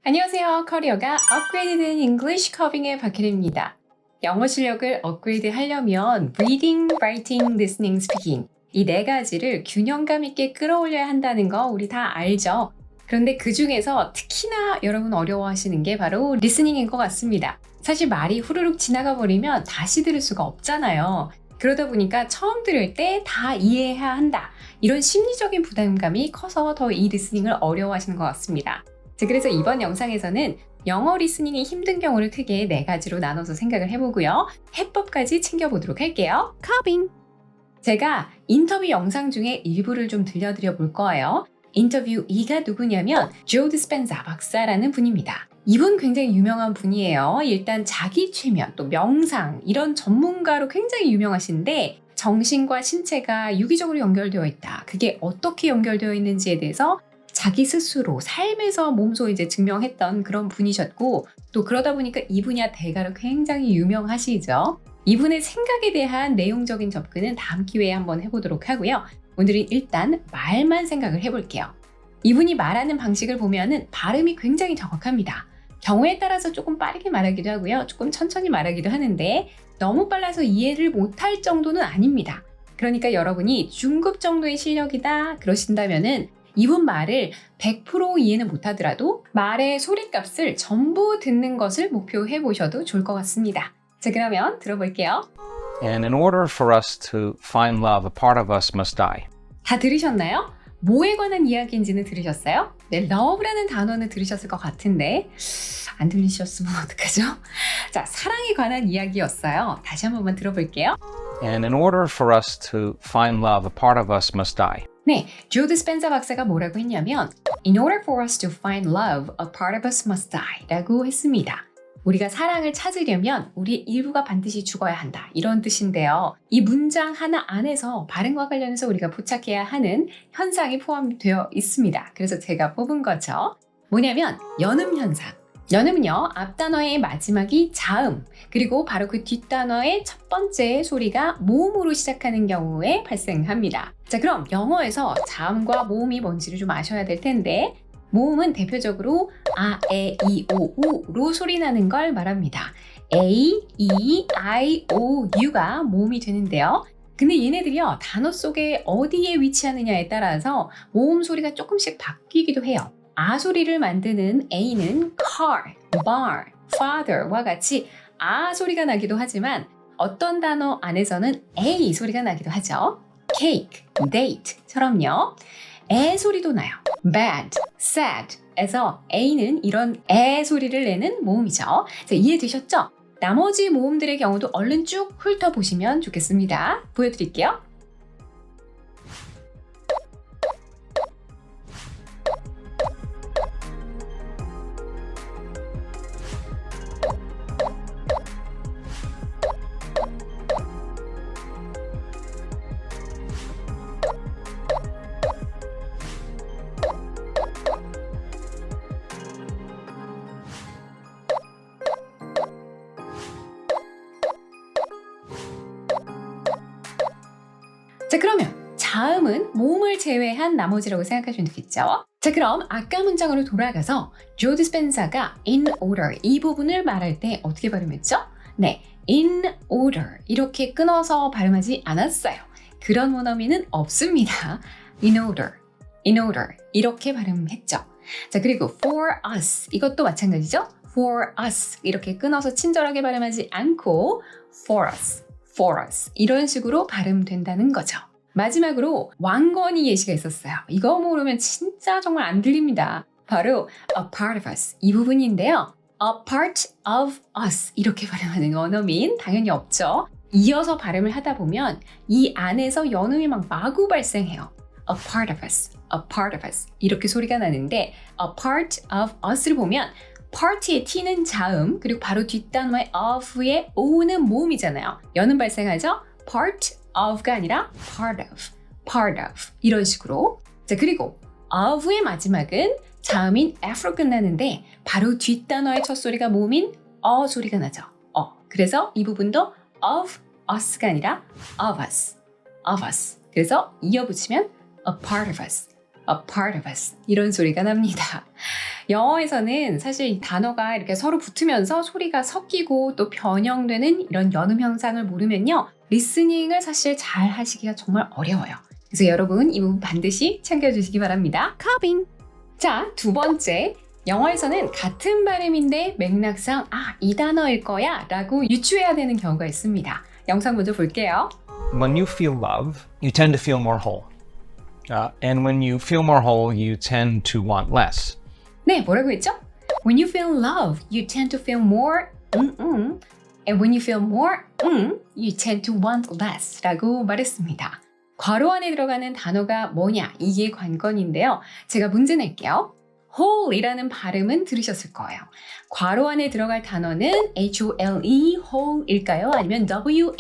안녕하세요. 커리어가 업그레이드된 잉글리시 커빙의 박혜리입니다. 영어 실력을 업그레이드 하려면 reading, writing, listening, speaking 이 네 가지를 균형감 있게 끌어올려야 한다는 거 우리 다 알죠? 그런데 그 중에서 특히나 여러분 어려워하시는 게 바로 listening인 것 같습니다. 사실 말이 후루룩 지나가 버리면 다시 들을 수가 없잖아요. 그러다 보니까 처음 들을 때 다 이해해야 한다. 이런 심리적인 부담감이 커서 더 이 리스닝을 어려워하시는 것 같습니다. 그래서 이번 영상에서는 영어 리스닝이 힘든 경우를 크게 4가지로 나눠서 생각을 해보고요. 해법까지 챙겨보도록 할게요. 커빙! 제가 인터뷰 영상 중에 일부를 좀 들려드려 볼 거예요. 인터뷰2가 누구냐면 조 디스펜자 박사라는 분입니다. 이분 굉장히 유명한 분이에요. 일단 자기 최면, 또 명상 이런 전문가로 굉장히 유명하신데 정신과 신체가 유기적으로 연결되어 있다. 그게 어떻게 연결되어 있는지에 대해서 자기 스스로 삶에서 몸소 이제 증명했던 그런 분이셨고 또 그러다 보니까 이 분야 대가로 굉장히 유명하시죠. 이분의 생각에 대한 내용적인 접근은 다음 기회에 한번 해보도록 하고요. 오늘은 일단 말만 생각을 해볼게요. 이분이 말하는 방식을 보면은 발음이 굉장히 정확합니다. 경우에 따라서 조금 빠르게 말하기도 하고요. 조금 천천히 말하기도 하는데 너무 빨라서 이해를 못할 정도는 아닙니다. 그러니까 여러분이 중급 정도의 실력이다 그러신다면은 이분 말을 100% 이해는 못하더라도 말의 소리값을 전부 듣는 것을 목표해 보셔도 좋을 것 같습니다. 자, 그러면 들어볼게요. And in order for us to find love, a part of us must die. 다 들으셨나요? 뭐에 관한 이야기인지는 들으셨어요? 네, love라는 단어는 들으셨을 것 같은데 안 들리셨으면 어떡하죠? 자, 사랑에 관한 이야기였어요. 다시 한 번만 들어볼게요. And in order for us to find love, a part of us must die. 네, 조 디스펜자 박사가 뭐라고 했냐면 In order for us to find love, a part of us must die 라고 했습니다. 우리가 사랑을 찾으려면 우리의 일부가 반드시 죽어야 한다. 이런 뜻인데요. 이 문장 하나 안에서 발음과 관련해서 우리가 포착해야 하는 현상이 포함되어 있습니다. 그래서 제가 뽑은 거죠. 뭐냐면 연음 현상. 연음은요, 앞단어의 마지막이 자음, 그리고 바로 그 뒷단어의 첫 번째 소리가 모음으로 시작하는 경우에 발생합니다. 자, 그럼 영어에서 자음과 모음이 뭔지를 좀 아셔야 될 텐데 모음은 대표적으로 아, 에, 이, 오, 우로 소리 나는 걸 말합니다. A, E, I, O, U가 모음이 되는데요. 근데 얘네들이요, 단어 속에 어디에 위치하느냐에 따라서 모음 소리가 조금씩 바뀌기도 해요. 아 소리를 만드는 A는 car, bar, father와 같이 아 소리가 나기도 하지만 어떤 단어 안에서는 A 소리가 나기도 하죠. cake, date처럼요. 에 소리도 나요. bad, sad에서 A는 이런 에 소리를 내는 모음이죠. 자, 이해되셨죠? 나머지 모음들의 경우도 얼른 쭉 훑어보시면 좋겠습니다. 보여드릴게요. 자, 그러면 자음은 모음을 제외한 나머지라고 생각하시면 되겠죠? 자, 그럼 아까 문장으로 돌아가서 조 디스펜사가 in order 이 부분을 말할 때 어떻게 발음했죠? 네, in order 이렇게 끊어서 발음하지 않았어요. 그런 원어민은 없습니다. in order 이렇게 발음했죠. 자, 그리고 for us 이것도 마찬가지죠? for us 이렇게 끊어서 친절하게 발음하지 않고 for us 이런 식으로 발음된다는 거죠. 마지막으로 왕건이 예시가 있었어요. 이거 모르면 진짜 정말 안 들립니다. 바로 a part of us 이 부분인데요. a part of us 이렇게 발음하는 원어민 당연히 없죠. 이어서 발음을 하다 보면 이 안에서 연음이 막 마구 발생해요. a part of us 이렇게 소리가 나는데 a part of us를 보면 party의 T는 자음, 그리고 바로 뒷단어의 of의 O는 모음이잖아요. 연음 발생하죠? part of가 아니라 part of 이런 식으로. 자, 그리고 of의 마지막은 자음인 F로 끝나는데 바로 뒷단어의 첫 소리가 모음인 소리가 나죠. 그래서 이 부분도 of us가 아니라 of us 그래서 이어붙이면 a part of us a part of us. 이런 소리가 납니다. 영어에서는 사실 이 단어가 이렇게 서로 붙으면서 소리가 섞이고 또 변형되는 이런 연음 현상을 모르면요. 리스닝을 사실 잘 하시기가 정말 어려워요. 그래서 여러분 이 부분 반드시 챙겨주시기 바랍니다. 커빙! 자, 두 번째. 영어에서는 같은 발음인데 맥락상 이 단어일 거야 라고 유추해야 되는 경우가 있습니다. 영상 먼저 볼게요. When you feel love, you tend to feel more whole. And when you feel more whole, you tend to want less. 네, 뭐라고 했죠? When you feel love, you tend to feel more And when you feel more you tend to want less 라고 말했습니다. 괄호 안에 들어가는 단어가 뭐냐 이게 관건인데요. 제가 문제 낼게요. whole이라는 발음은 들으셨을 거예요. 괄호 안에 들어갈 단어는 whole, whole일까요? 아니면 whole,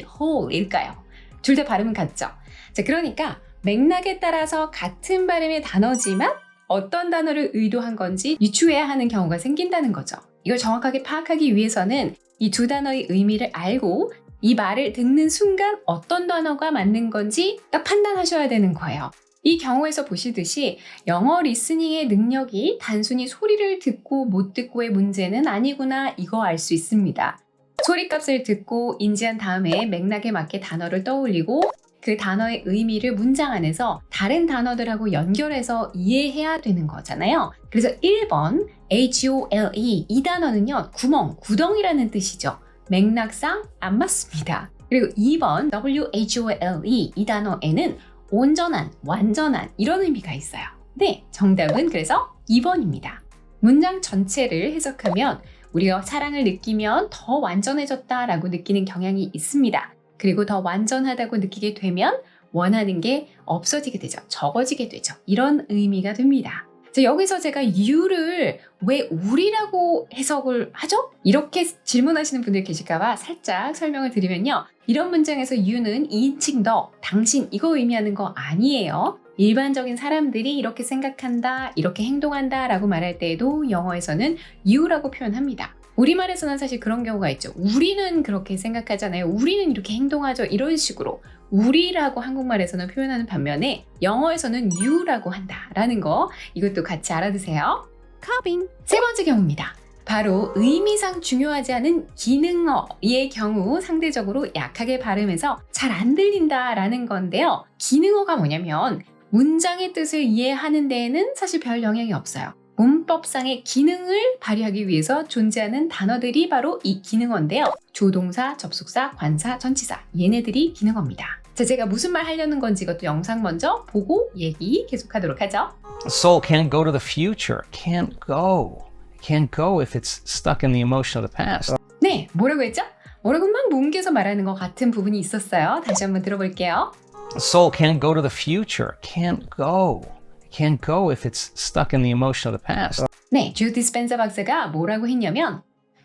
whole일까요? 둘 다 발음은 같죠? 자, 그러니까 맥락에 따라서 같은 발음의 단어지만 어떤 단어를 의도한 건지 유추해야 하는 경우가 생긴다는 거죠. 이걸 정확하게 파악하기 위해서는 이 두 단어의 의미를 알고 이 말을 듣는 순간 어떤 단어가 맞는 건지 딱 판단하셔야 되는 거예요. 이 경우에서 보시듯이 영어 리스닝의 능력이 단순히 소리를 듣고 못 듣고의 문제는 아니구나 이거 알 수 있습니다. 소리값을 듣고 인지한 다음에 맥락에 맞게 단어를 떠올리고 그 단어의 의미를 문장 안에서 다른 단어들하고 연결해서 이해해야 되는 거잖아요. 그래서 1번 HOLE 이 단어는요. 구멍, 구덩이라는 뜻이죠. 맥락상 안 맞습니다. 그리고 2번 WHOLE 이 단어에는 온전한, 완전한 이런 의미가 있어요. 네, 정답은 그래서 2번입니다. 문장 전체를 해석하면 우리가 사랑을 느끼면 더 완전해졌다라고 느끼는 경향이 있습니다. 그리고 더 완전하다고 느끼게 되면 원하는 게 없어지게 되죠. 적어지게 되죠. 이런 의미가 됩니다. 자, 여기서 제가 you를 왜 우리라고 해석을 하죠? 이렇게 질문하시는 분들 계실까봐 살짝 설명을 드리면요. 이런 문장에서 you는 2인칭 너, 당신 이거 의미하는 거 아니에요. 일반적인 사람들이 이렇게 생각한다, 이렇게 행동한다 라고 말할 때에도 영어에서는 you라고 표현합니다. 우리말에서는 사실 그런 경우가 있죠. 우리는 그렇게 생각하잖아요. 우리는 이렇게 행동하죠. 이런 식으로 우리라고 한국말에서는 표현하는 반면에 영어에서는 you라고 한다라는 거 이것도 같이 알아두세요. 커빙! 세 번째 경우입니다. 바로 의미상 중요하지 않은 기능어의 경우 상대적으로 약하게 발음해서 잘 안 들린다라는 건데요. 기능어가 뭐냐면 문장의 뜻을 이해하는 데에는 사실 별 영향이 없어요. 문법상의 기능을 발휘하기 위해서 존재하는 단어들이 바로 이 기능어인데요. 조동사, 접속사, 관사, 전치사 얘네들이 기능어입니다. 자, 제가 무슨 말 하려는 건지 이것도 영상 먼저 보고 얘기 계속하도록 하죠. Soul can't go to the future. Can't go. Can't go if it's stuck in the emotion of the past. 네, 뭐라고 했죠? 뭐라고 막 뭉개서 말하는 것 같은 부분이 있었어요. 다시 한번 들어볼게요. Soul can't go to the future. Can't go. Can't go if it's stuck in the emotion of the past. 네, 주 디스펜서 박사가 뭐라고 했냐면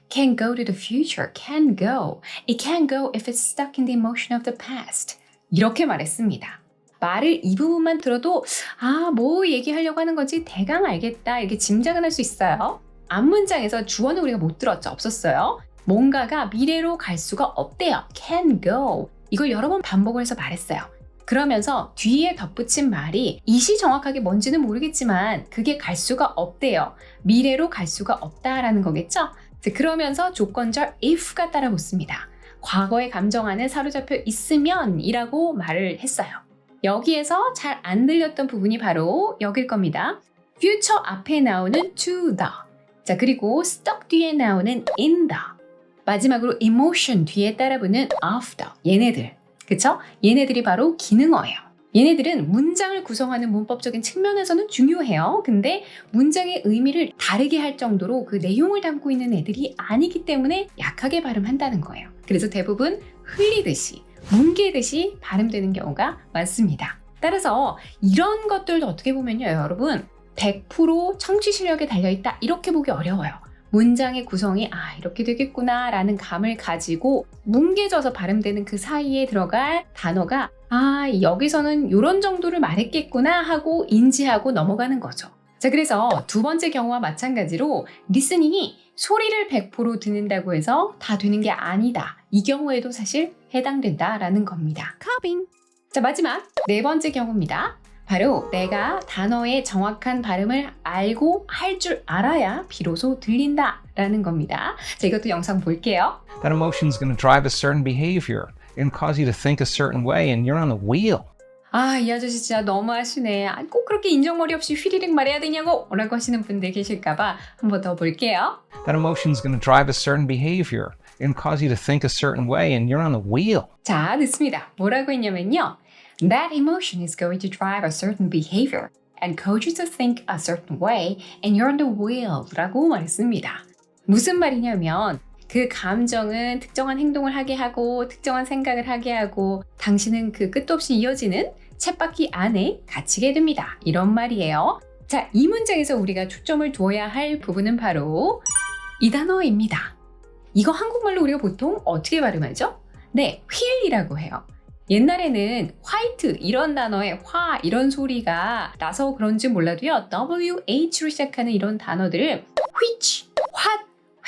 Can go to the future, can go. It can go if it's stuck in the emotion of the past. 이렇게 말했습니다. 말을 이 부분만 들어도 뭐 얘기하려고 하는 건지 대강 알겠다 이렇게 짐작은 할 수 있어요. 앞문장에서 주어는 우리가 못 들었죠. 없었어요. 뭔가가 미래로 갈 수가 없대요. can go. 이걸 여러 번 반복을 해서 말했어요. 그러면서 뒤에 덧붙인 말이 이시 정확하게 뭔지는 모르겠지만 그게 갈 수가 없대요. 미래로 갈 수가 없다라는 거겠죠? 그러면서 조건절 if가 따라 붙습니다. 과거의 감정 안에 사로잡혀 있으면 이라고 말을 했어요. 여기에서 잘 안 들렸던 부분이 바로 여길 겁니다. future 앞에 나오는 to the. 자, 그리고 stuck 뒤에 나오는 in the. 마지막으로 emotion 뒤에 따라붙는 of the. 얘네들. 그쵸? 얘네들이 바로 기능어예요. 얘네들은 문장을 구성하는 문법적인 측면에서는 중요해요. 근데 문장의 의미를 다르게 할 정도로 그 내용을 담고 있는 애들이 아니기 때문에 약하게 발음한다는 거예요. 그래서 대부분 흘리듯이, 뭉개듯이 발음되는 경우가 많습니다. 따라서 이런 것들도 어떻게 보면요, 여러분 100% 청취 실력에 달려있다 이렇게 보기 어려워요. 문장의 구성이 이렇게 되겠구나 라는 감을 가지고 뭉개져서 발음되는 그 사이에 들어갈 단어가 여기서는 이런 정도를 말했겠구나 하고 인지하고 넘어가는 거죠. 자, 그래서 두 번째 경우와 마찬가지로 리스닝이 소리를 100% 듣는다고 해서 다 되는 게 아니다. 이 경우에도 사실 해당된다라는 겁니다. 커빙! 자, 마지막 네 번째 경우입니다. 바로 내가 단어의 정확한 발음을 알고 할 줄 알아야 비로소 들린다 라는 겁니다. 자, 이것도 영상 볼게요. That emotion is going to drive a certain behavior and cause you to think a certain way, and you're on the wheel. 아, 이 아저씨 진짜 너무하시네. 아, 꼭 그렇게 인정머리 없이 휘리릭 말해야 되냐고 라고 하시는 분들 계실까봐 한 번 더 볼게요. That emotion is going to drive a certain behavior and cause you to think a certain way, and you're on the wheel. 자, 듣습니다. 뭐라고 했냐면요. That emotion is going to drive a certain behavior and cause you to think a certain way and you're on the wheel 라고 말했습니다. 무슨 말이냐면 그 감정은 특정한 행동을 하게 하고 특정한 생각을 하게 하고 당신은 그 끝도 없이 이어지는 쳇바퀴 안에 갇히게 됩니다. 이런 말이에요. 자, 이 문장에서 우리가 초점을 두어야 할 부분은 바로 이 단어입니다. 이거 한국말로 우리가 보통 어떻게 발음하죠? 네, wheel이라고 해요. 옛날에는 화이트 이런 단어에 화 이런 소리가 나서 그런지 몰라도요. WH로 시작하는 이런 단어들을 which, what,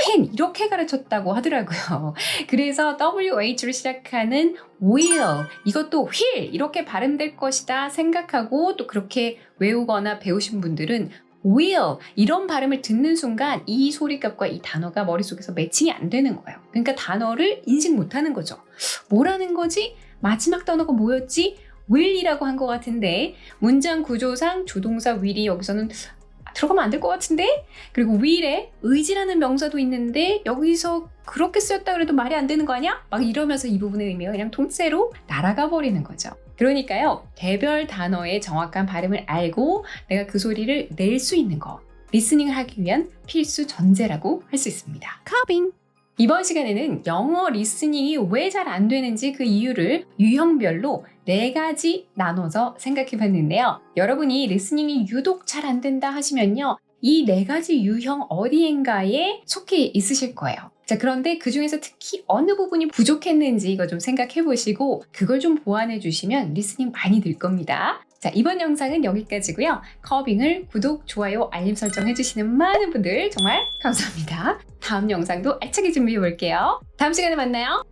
when 이렇게 가르쳤다고 하더라고요. 그래서 WH로 시작하는 will 이것도 will 이렇게 발음될 것이다 생각하고 또 그렇게 외우거나 배우신 분들은 will 이런 발음을 듣는 순간 이 소리값과 이 단어가 머릿속에서 매칭이 안 되는 거예요. 그러니까 단어를 인식 못하는 거죠. 뭐라는 거지? 마지막 단어가 뭐였지? will이라고 한 것 같은데 문장 구조상 조동사 will이 여기서는 들어가면 안 될 것 같은데? 그리고 will에 의지라는 명사도 있는데 여기서 그렇게 쓰였다 그래도 말이 안 되는 거 아니야? 막 이러면서 이 부분의 의미가 그냥 통째로 날아가 버리는 거죠. 그러니까요. 개별 단어의 정확한 발음을 알고 내가 그 소리를 낼 수 있는 거 리스닝을 하기 위한 필수 전제라고 할 수 있습니다. 커빙! 이번 시간에는 영어 리스닝이 왜 잘 안 되는지 그 이유를 유형별로 4가지 나눠서 생각해 봤는데요. 여러분이 리스닝이 유독 잘 안 된다 하시면요. 이 4가지 유형 어디엔가에 속해 있으실 거예요. 자, 그런데 그 중에서 특히 어느 부분이 부족했는지 이거 좀 생각해 보시고 그걸 좀 보완해 주시면 리스닝 많이 늘 겁니다. 자, 이번 영상은 여기까지고요. 커빙을 구독, 좋아요, 알림 설정 해주시는 많은 분들 정말 감사합니다. 다음 영상도 알차게 준비해 볼게요. 다음 시간에 만나요.